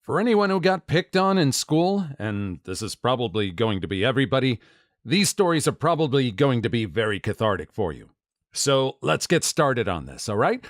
For anyone who got picked on in school, and this is probably going to be everybody, these stories are probably going to be very cathartic for you. So let's get started on this, all right?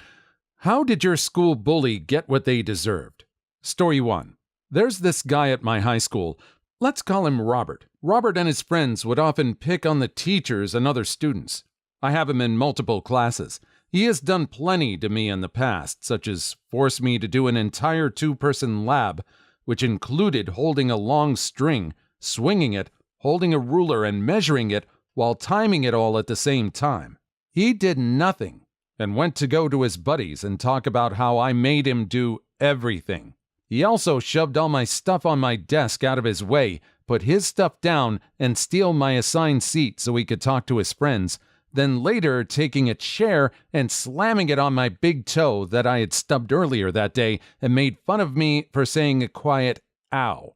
How did your school bully get what they deserved? Story 1. There's this guy at my high school. Let's call him Robert. Robert and his friends would often pick on the teachers and other students. I have him in multiple classes. He has done plenty to me in the past, such as force me to do an entire 2-person lab, which included holding a long string, swinging it, holding a ruler and measuring it while timing it all at the same time. He did nothing and went to go to his buddies and talk about how I made him do everything. He also shoved all my stuff on my desk out of his way, put his stuff down, and steal my assigned seat so he could talk to his friends, then later taking a chair and slamming it on my big toe that I had stubbed earlier that day and made fun of me for saying a quiet ow.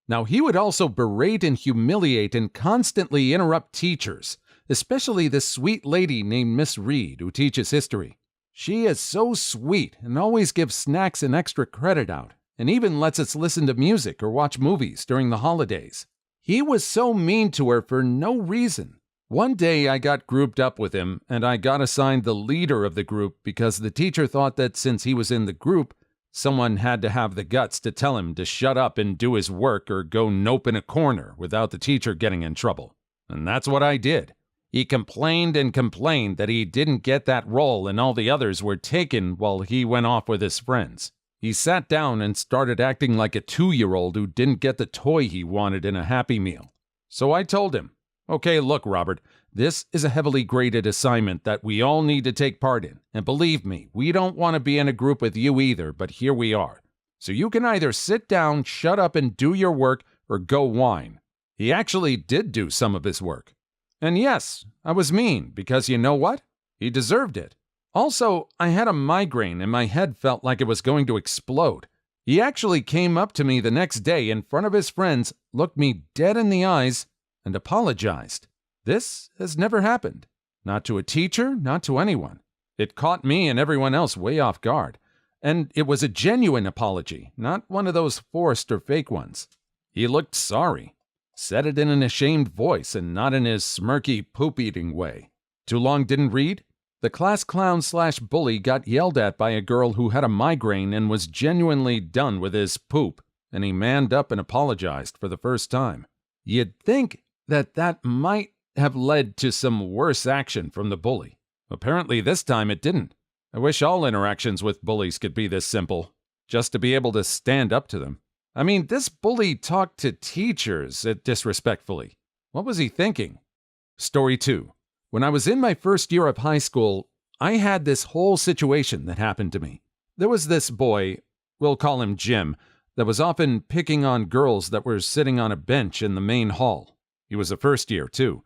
Now he would also berate and humiliate and constantly interrupt teachers, especially this sweet lady named Miss Reed who teaches history. She is so sweet and always gives snacks and extra credit out, and even lets us listen to music or watch movies during the holidays. He was so mean to her for no reason. One day I got grouped up with him, and I got assigned the leader of the group because the teacher thought that since he was in the group, someone had to have the guts to tell him to shut up and do his work or go nope in a corner without the teacher getting in trouble. And that's what I did. He complained and complained that he didn't get that role and all the others were taken while he went off with his friends. He sat down and started acting like a 2-year-old who didn't get the toy he wanted in a Happy Meal. So I told him, "Okay, look, Robert, this is a heavily graded assignment that we all need to take part in. And believe me, we don't want to be in a group with you either, but here we are. So you can either sit down, shut up, and do your work, or go whine." He actually did do some of his work. And yes, I was mean, because you know what? He deserved it. Also, I had a migraine and my head felt like it was going to explode. He actually came up to me the next day in front of his friends, looked me dead in the eyes, and apologized. This has never happened. Not to a teacher, not to anyone. It caught me and everyone else way off guard. And it was a genuine apology, not one of those forced or fake ones. He looked sorry. Said it in an ashamed voice and not in his smirky poop-eating way. Too long didn't read? The class clown/bully got yelled at by a girl who had a migraine and was genuinely done with his poop, and he manned up and apologized for the first time. You'd think that might have led to some worse action from the bully. Apparently this time it didn't. I wish all interactions with bullies could be this simple, just to be able to stand up to them. I mean, this bully talked to teachers disrespectfully. What was he thinking? Story 2. When I was in my first year of high school, I had this whole situation that happened to me. There was this boy, we'll call him Jim, that was often picking on girls that were sitting on a bench in the main hall. He was a first year, too.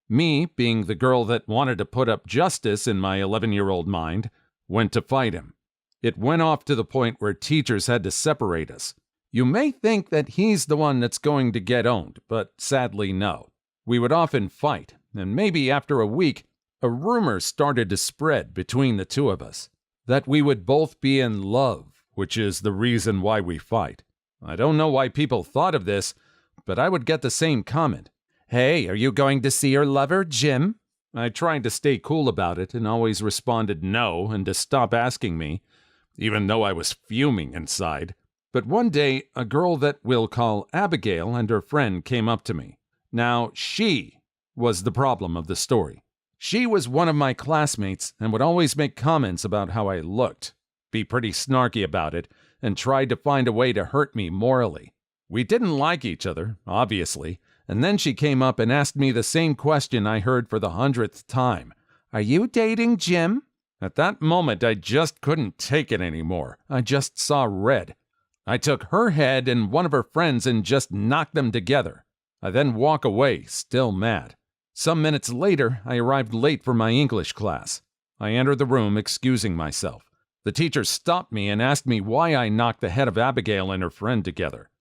Me, being the girl that wanted to put up justice in my 11-year-old mind, went to fight him. It went off to the point where teachers had to separate us. You may think that he's the one that's going to get owned, but sadly no. We would often fight, and maybe after a week, a rumor started to spread between the two of us, that we would both be in love, which is the reason why we fight. I don't know why people thought of this, but I would get the same comment. "Hey, are you going to see your lover, Jim?" I tried to stay cool about it and always responded no and to stop asking me, even though I was fuming inside. But one day, a girl that we'll call Abigail and her friend came up to me. Now, she was the problem of the story. She was one of my classmates and would always make comments about how I looked, be pretty snarky about it, and tried to find a way to hurt me morally. We didn't like each other, obviously, and then she came up and asked me the same question I heard for the 100th time. "Are you dating Jim?" At that moment, I just couldn't take it anymore. I just saw red. I took her head and one of her friends and just knocked them together. I then walk away, still mad. Some minutes later, I arrived late for my English class. I entered the room, excusing myself. The teacher stopped me and asked me why I knocked the head of Abigail and her friend together.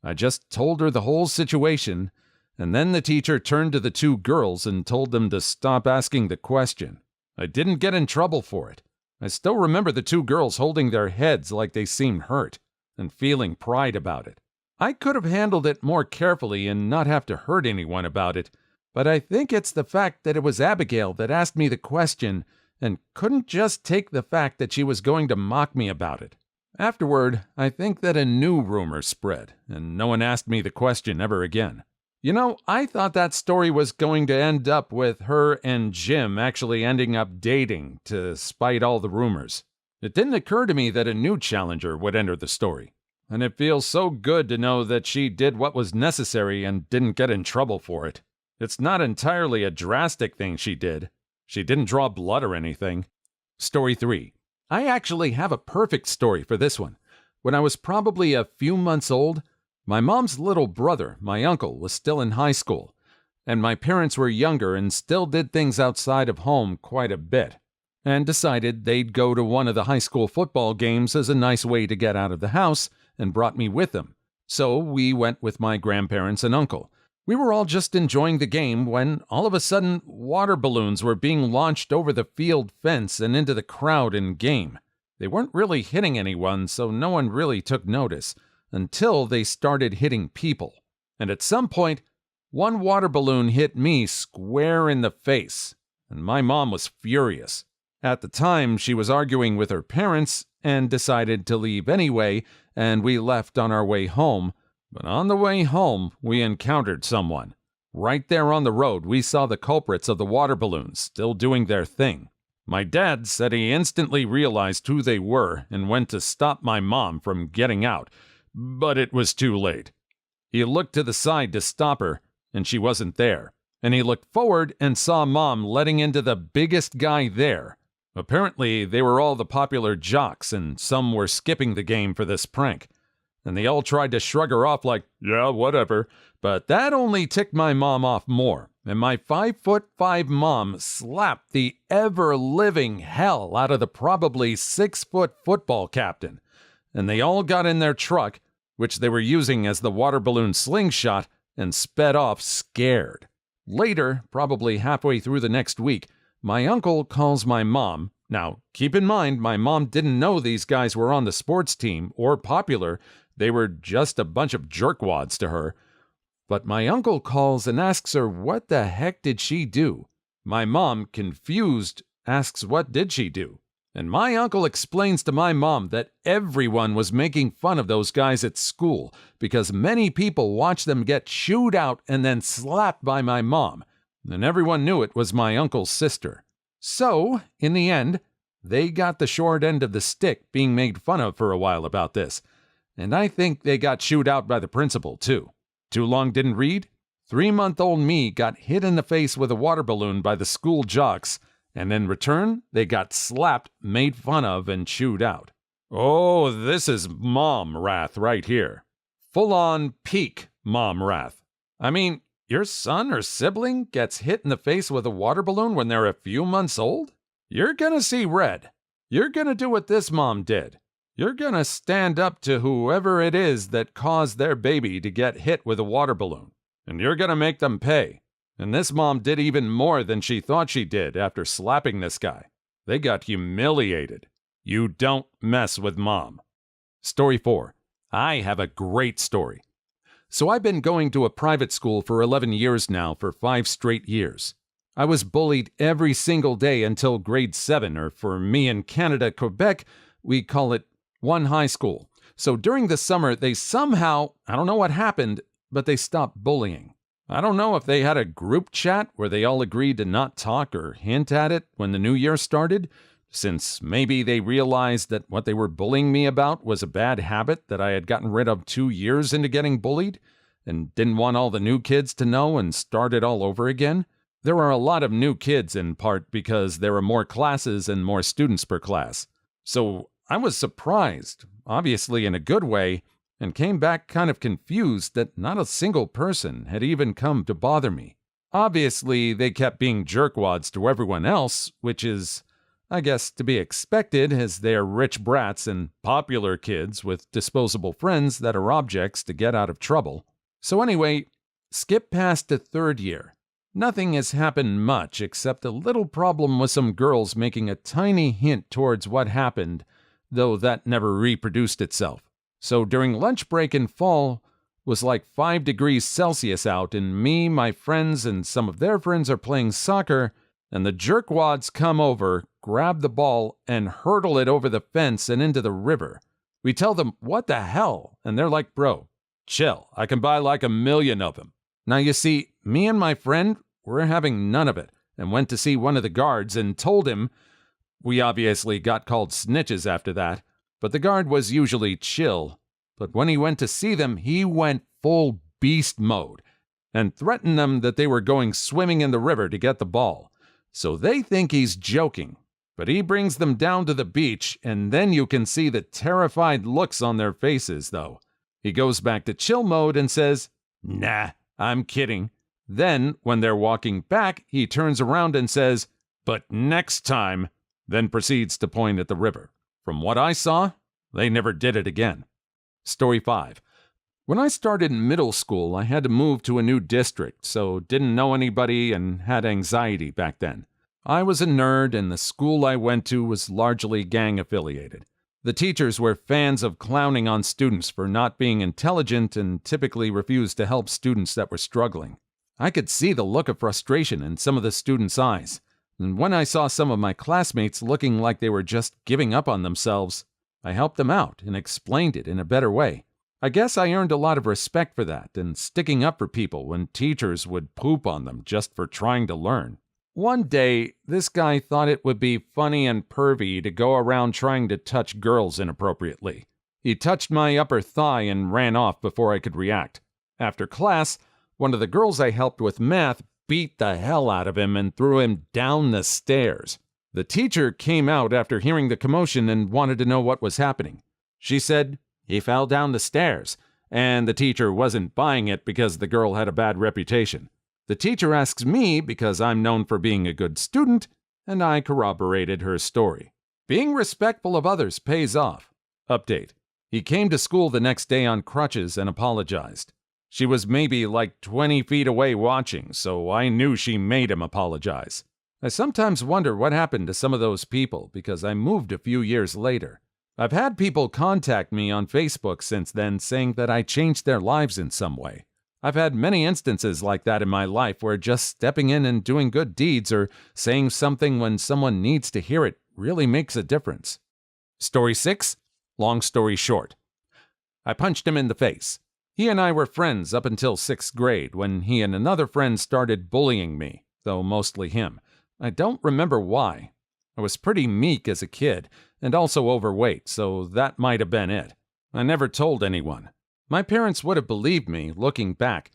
I just told her the whole situation, and then the teacher turned to the 2 girls and told them to stop asking the question. I didn't get in trouble for it. I still remember the 2 girls holding their heads like they seemed hurt. and feeling pride about it. I could have handled it more carefully and not have to hurt anyone about it, but I think it's the fact that it was Abigail that asked me the question and couldn't just take the fact that she was going to mock me about it. Afterward, I think that a new rumor spread, and no one asked me the question ever again. You know, I thought that story was going to end up with her and Jim actually ending up dating, to spite all the rumors. It didn't occur to me that a new challenger would enter the story, and it feels so good to know that she did what was necessary and didn't get in trouble for it. It's not entirely a drastic thing she did. She didn't draw blood or anything. Story 3. I actually have a perfect story for this one. When I was probably a few months old, my mom's little brother, my uncle, was still in high school, and my parents were younger and still did things outside of home quite a bit, and decided they'd go to one of the high school football games as a nice way to get out of the house, and brought me with them. So we went with my grandparents and uncle. We were all just enjoying the game when, all of a sudden, water balloons were being launched over the field fence and into the crowd in game. They weren't really hitting anyone, so no one really took notice, until they started hitting people. And at some point, one water balloon hit me square in the face, and my mom was furious. At the time, she was arguing with her parents and decided to leave anyway, and we left on our way home. But on the way home, we encountered someone. Right there on the road, we saw the culprits of the water balloons still doing their thing. My dad said he instantly realized who they were and went to stop my mom from getting out, but it was too late. He looked to the side to stop her, and she wasn't there. And he looked forward and saw Mom letting into the biggest guy there. Apparently, they were all the popular jocks, and some were skipping the game for this prank. And they all tried to shrug her off like, yeah, whatever. But that only ticked my mom off more, and my 5'5" mom slapped the ever-living hell out of the probably 6-foot football captain. And they all got in their truck, which they were using as the water balloon slingshot, and sped off scared. Later, probably halfway through the next week, my uncle calls my mom. Now, keep in mind, my mom didn't know these guys were on the sports team or popular. They were just a bunch of jerkwads to her. But my uncle calls and asks her what the heck did she do. My mom, confused, asks what did she do. And my uncle explains to my mom that everyone was making fun of those guys at school because many people watched them get chewed out and then slapped by my mom. And everyone knew it was my uncle's sister. So, in the end, they got the short end of the stick being made fun of for a while about this. And I think they got chewed out by the principal, too. Too long didn't read? 3-month-old me got hit in the face with a water balloon by the school jocks, and in return, they got slapped, made fun of, and chewed out. Oh, this is mom wrath right here. Full-on peak mom wrath. I mean, your son or sibling gets hit in the face with a water balloon when they're a few months old? You're gonna see red. You're gonna do what this mom did. You're gonna stand up to whoever it is that caused their baby to get hit with a water balloon. And you're gonna make them pay. And this mom did even more than she thought she did after slapping this guy. They got humiliated. You don't mess with mom. Story 4. I have a great story. So I've been going to a private school for 11 years now for 5 straight years. I was bullied every single day until grade 7, or for me in Canada, Quebec, we call it one high school. So during the summer, they somehow, I don't know what happened, but they stopped bullying. I don't know if they had a group chat where they all agreed to not talk or hint at it when the new year started, since maybe they realized that what they were bullying me about was a bad habit that I had gotten rid of 2 years into getting bullied, and didn't want all the new kids to know and start it all over again. There are a lot of new kids in part because there are more classes and more students per class. So I was surprised, obviously in a good way, and came back kind of confused that not a single person had even come to bother me. Obviously, they kept being jerkwads to everyone else, which is, I guess, to be expected as they're rich brats and popular kids with disposable friends that are objects to get out of trouble. So anyway, skip past to 3rd year. Nothing has happened much except a little problem with some girls making a tiny hint towards what happened, though that never reproduced itself. So during lunch break in fall was like 5 degrees Celsius out, and me, my friends, and some of their friends are playing soccer, and the jerkwads come over, grab the ball, and hurtle it over the fence and into the river. We tell them, what the hell? And they're like, bro, chill, I can buy like 1,000,000 of them. Now you see, me and my friend, we're having none of it, and went to see one of the guards and told him. We obviously got called snitches after that, but the guard was usually chill. But when he went to see them, he went full beast mode and threatened them that they were going swimming in the river to get the ball. So they think he's joking, but he brings them down to the beach, and then you can see the terrified looks on their faces, though. He goes back to chill mode and says, "Nah, I'm kidding." Then, when they're walking back, he turns around and says, "But next time," then proceeds to point at the river. From what I saw, they never did it again. Story 5. When I started in middle school, I had to move to a new district, so didn't know anybody and had anxiety back then. I was a nerd, and the school I went to was largely gang-affiliated. The teachers were fans of clowning on students for not being intelligent and typically refused to help students that were struggling. I could see the look of frustration in some of the students' eyes, and when I saw some of my classmates looking like they were just giving up on themselves, I helped them out and explained it in a better way. I guess I earned a lot of respect for that and sticking up for people when teachers would poop on them just for trying to learn. One day, this guy thought it would be funny and pervy to go around trying to touch girls inappropriately. He touched my upper thigh and ran off before I could react. After class, one of the girls I helped with math beat the hell out of him and threw him down the stairs. The teacher came out after hearing the commotion and wanted to know what was happening. She said, "He fell down the stairs," and the teacher wasn't buying it because the girl had a bad reputation. The teacher asks me because I'm known for being a good student, and I corroborated her story. Being respectful of others pays off. Update. He came to school the next day on crutches and apologized. She was maybe like 20 feet away watching, so I knew she made him apologize. I sometimes wonder what happened to some of those people because I moved a few years later. I've had people contact me on Facebook since then saying that I changed their lives in some way. I've had many instances like that in my life where just stepping in and doing good deeds or saying something when someone needs to hear it really makes a difference. Story 6. Long story short. I punched him in the face. He and I were friends up until 6th grade when he and another friend started bullying me, though mostly him. I don't remember why. I was pretty meek as a kid and also overweight, so that might have been it. I never told anyone. My parents would have believed me, looking back,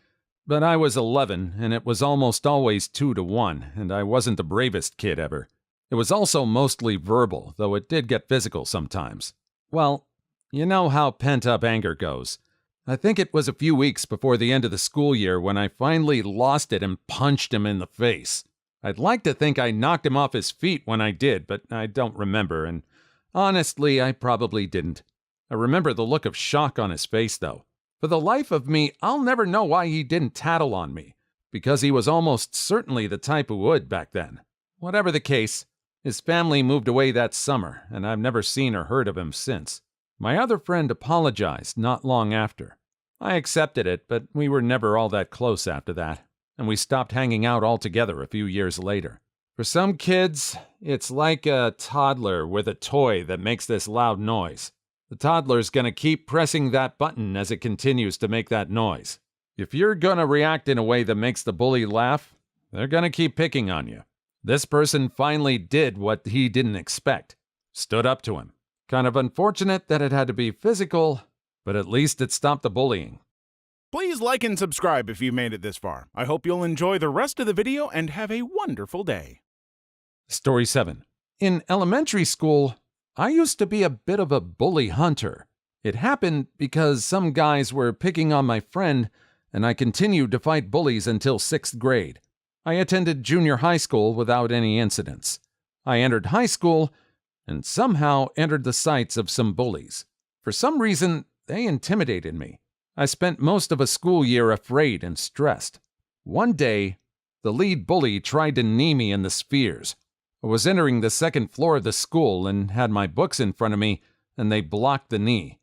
but I was 11 and it was almost always 2-1, and I wasn't the bravest kid ever. It was also mostly verbal, though it did get physical sometimes. Well, you know how pent-up anger goes. I think it was a few weeks before the end of the school year when I finally lost it and punched him in the face. I'd like to think I knocked him off his feet when I did, but I don't remember, and honestly, I probably didn't. I remember the look of shock on his face, though. For the life of me, I'll never know why he didn't tattle on me, because he was almost certainly the type who would back then. Whatever the case, his family moved away that summer, and I've never seen or heard of him since. My other friend apologized not long after. I accepted it, but we were never all that close after that, and we stopped hanging out altogether a few years later. For some kids, it's like a toddler with a toy that makes this loud noise. The toddler's gonna keep pressing that button as it continues to make that noise. If you're gonna react in a way that makes the bully laugh, they're gonna keep picking on you. This person finally did what he didn't expect. Stood up to him. Kind of unfortunate that it had to be physical, but at least it stopped the bullying. Please like and subscribe if you made it this far. I hope you'll enjoy the rest of the video and have a wonderful day. Story 7. In elementary school, I used to be a bit of a bully hunter. It happened because some guys were picking on my friend, and I continued to fight bullies until 6th grade. I attended junior high school without any incidents. I entered high school and somehow entered the sights of some bullies. For some reason, they intimidated me. I spent most of a school year afraid and stressed. One day, the lead bully tried to knee me in the spheres. I was entering the 2nd floor of the school and had my books in front of me, and they blocked the knee.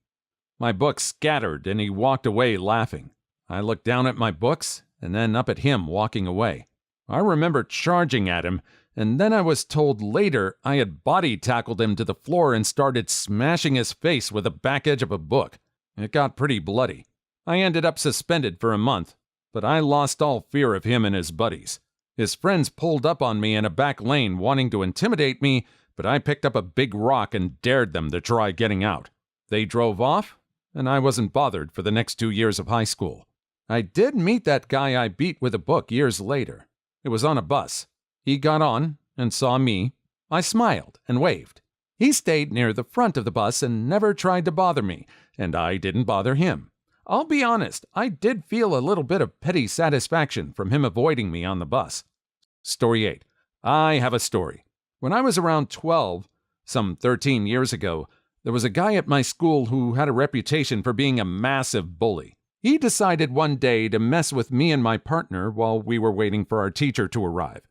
My books scattered and he walked away laughing. I looked down at my books and then up at him walking away. I remember charging at him, and then I was told later I had body tackled him to the floor and started smashing his face with the back edge of a book. It got pretty bloody. I ended up suspended for a month, but I lost all fear of him and his buddies. His friends pulled up on me in a back lane wanting to intimidate me, but I picked up a big rock and dared them to try getting out. They drove off, and I wasn't bothered for the next 2 years of high school. I did meet that guy I beat with a book years later. It was on a bus. He got on and saw me. I smiled and waved. He stayed near the front of the bus and never tried to bother me, and I didn't bother him. I'll be honest, I did feel a little bit of petty satisfaction from him avoiding me on the bus. Story 8. I have a story. When I was around 12, some 13 years ago, there was a guy at my school who had a reputation for being a massive bully. He decided one day to mess with me and my partner while we were waiting for our teacher to arrive.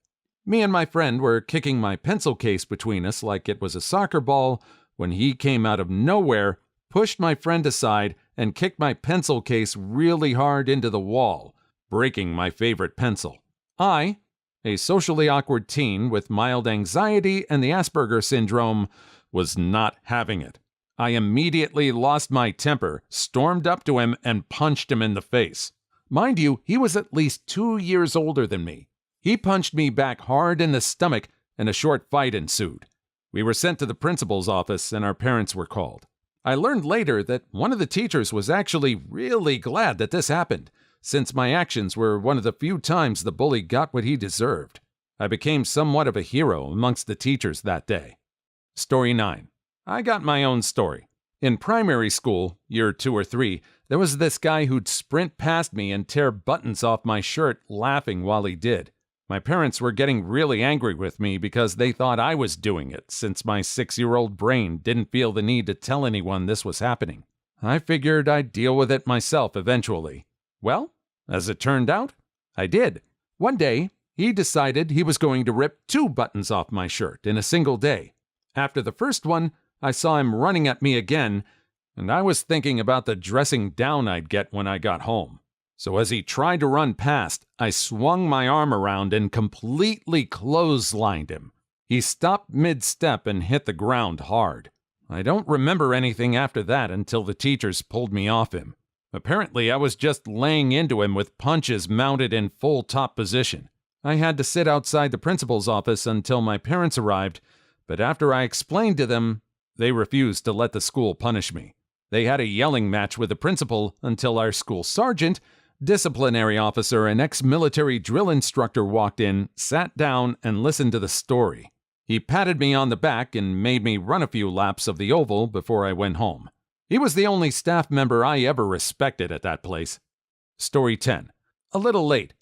Me and my friend were kicking my pencil case between us like it was a soccer ball when he came out of nowhere, pushed my friend aside, and kicked my pencil case really hard into the wall, breaking my favorite pencil. I, a socially awkward teen with mild anxiety and the Asperger syndrome, was not having it. I immediately lost my temper, stormed up to him, and punched him in the face. Mind you, he was at least 2 years older than me. He punched me back hard in the stomach, and a short fight ensued. We were sent to the principal's office, and our parents were called. I learned later that one of the teachers was actually really glad that this happened, since my actions were one of the few times the bully got what he deserved. I became somewhat of a hero amongst the teachers that day. Story 9. I got my own story. In primary school, year 2 or 3, there was this guy who'd sprint past me and tear buttons off my shirt, laughing while he did. My parents were getting really angry with me because they thought I was doing it, since my 6-year-old brain didn't feel the need to tell anyone this was happening. I figured I'd deal with it myself eventually. Well, as it turned out, I did. One day, he decided he was going to rip 2 buttons off my shirt in a single day. After the first one, I saw him running at me again, and I was thinking about the dressing down I'd get when I got home. So as he tried to run past, I swung my arm around and completely clotheslined him. He stopped mid-step and hit the ground hard. I don't remember anything after that until the teachers pulled me off him. Apparently, I was just laying into him with punches mounted in full top position. I had to sit outside the principal's office until my parents arrived, but after I explained to them, they refused to let the school punish me. They had a yelling match with the principal until our school sergeant, disciplinary officer, and ex-military drill instructor walked in, sat down, and listened to the story. He patted me on the back and made me run a few laps of the oval before I went home. He was the only staff member I ever respected at that place. Story 10. A little late,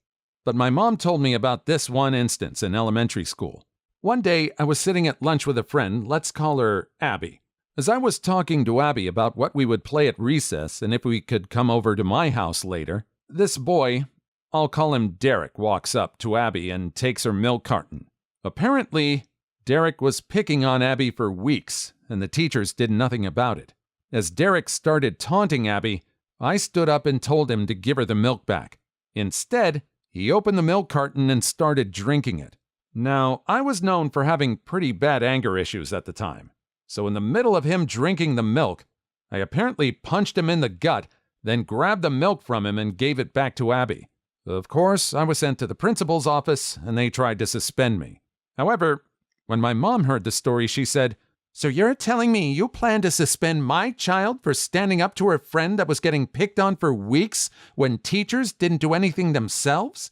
but my mom told me about this one instance in elementary school. One day, I was sitting at lunch with a friend, let's call her Abby. As I was talking to Abby about what we would play at recess and if we could come over to my house later, this boy, I'll call him Derek, walks up to Abby and takes her milk carton. Apparently, Derek was picking on Abby for weeks, and the teachers did nothing about it. As Derek started taunting Abby, I stood up and told him to give her the milk back. Instead, he opened the milk carton and started drinking it. Now, I was known for having pretty bad anger issues at the time, so in the middle of him drinking the milk, I apparently punched him in the gut, then grabbed the milk from him and gave it back to Abby. Of course, I was sent to the principal's office, and they tried to suspend me. However, when my mom heard the story, she said, "So you're telling me you plan to suspend my child for standing up to her friend that was getting picked on for weeks when teachers didn't do anything themselves?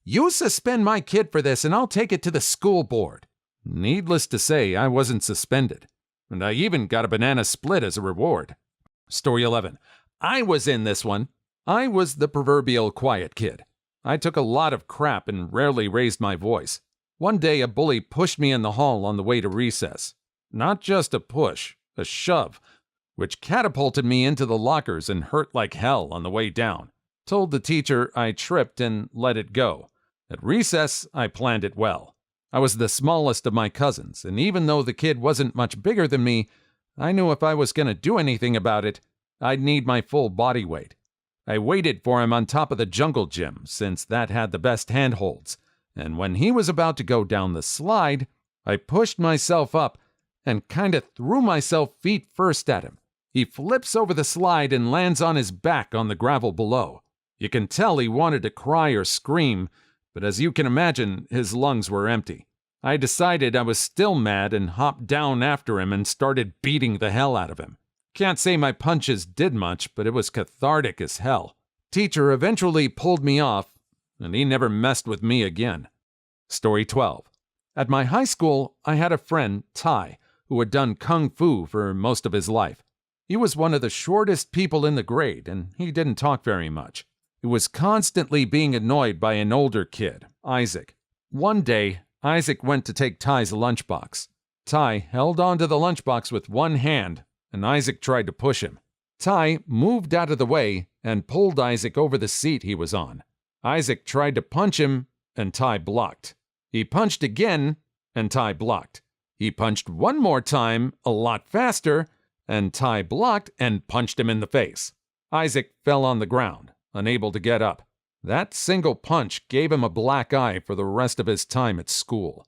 You suspend my kid for this and I'll take it to the school board." Needless to say, I wasn't suspended, and I even got a banana split as a reward. Story 11. I was in this one. I was the proverbial quiet kid. I took a lot of crap and rarely raised my voice. One day, a bully pushed me in the hall on the way to recess. Not just a push, a shove, which catapulted me into the lockers and hurt like hell on the way down. Told the teacher I tripped and let it go. At recess, I planned it well. I was the smallest of my cousins, and even though the kid wasn't much bigger than me, I knew if I was going to do anything about it, I'd need my full body weight. I waited for him on top of the jungle gym, since that had the best handholds, and when he was about to go down the slide, I pushed myself up and kinda threw myself feet first at him. He flips over the slide and lands on his back on the gravel below. You can tell he wanted to cry or scream, but as you can imagine, his lungs were empty. I decided I was still mad and hopped down after him and started beating the hell out of him. Can't say my punches did much, but it was cathartic as hell. Teacher eventually pulled me off, and he never messed with me again. Story 12. At my high school, I had a friend, Ty, who had done kung fu for most of his life. He was one of the shortest people in the grade, and he didn't talk very much. He was constantly being annoyed by an older kid, Isaac. One day, Isaac went to take Ty's lunchbox. Ty held onto the lunchbox with one hand, and Isaac tried to push him. Ty moved out of the way and pulled Isaac over the seat he was on. Isaac tried to punch him, and Ty blocked. He punched again, and Ty blocked. He punched one more time, a lot faster, and Ty blocked and punched him in the face. Isaac fell on the ground, unable to get up. That single punch gave him a black eye for the rest of his time at school.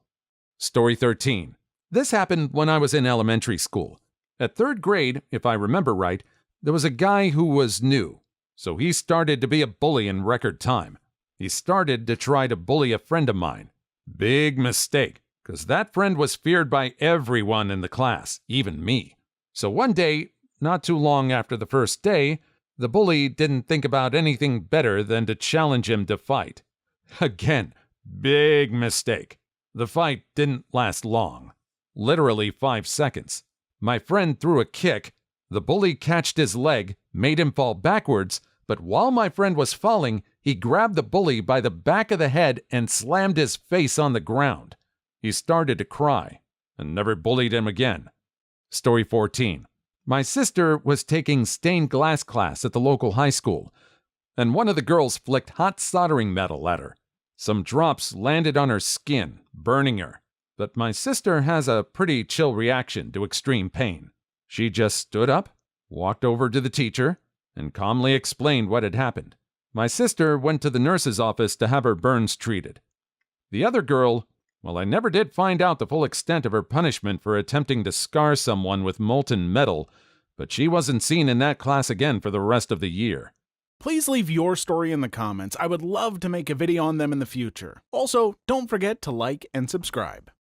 Story 13. This happened when I was in elementary school. At 3rd grade, if I remember right, there was a guy who was new, so he started to be a bully in record time. He started to try to bully a friend of mine. Big mistake, because that friend was feared by everyone in the class, even me. So one day, not too long after the first day, the bully didn't think about anything better than to challenge him to fight. Again, big mistake. The fight didn't last long. Literally 5 seconds. My friend threw a kick. The bully catched his leg, made him fall backwards, but while my friend was falling, he grabbed the bully by the back of the head and slammed his face on the ground. He started to cry and never bullied him again. Story 14. My sister was taking stained glass class at the local high school, and one of the girls flicked hot soldering metal at her. Some drops landed on her skin, burning her, but my sister has a pretty chill reaction to extreme pain. She just stood up, walked over to the teacher, and calmly explained what had happened. My sister went to the nurse's office to have her burns treated. The other girl, well, I never did find out the full extent of her punishment for attempting to scar someone with molten metal, but she wasn't seen in that class again for the rest of the year. Please leave your story in the comments. I would love to make a video on them in the future. Also, don't forget to like and subscribe.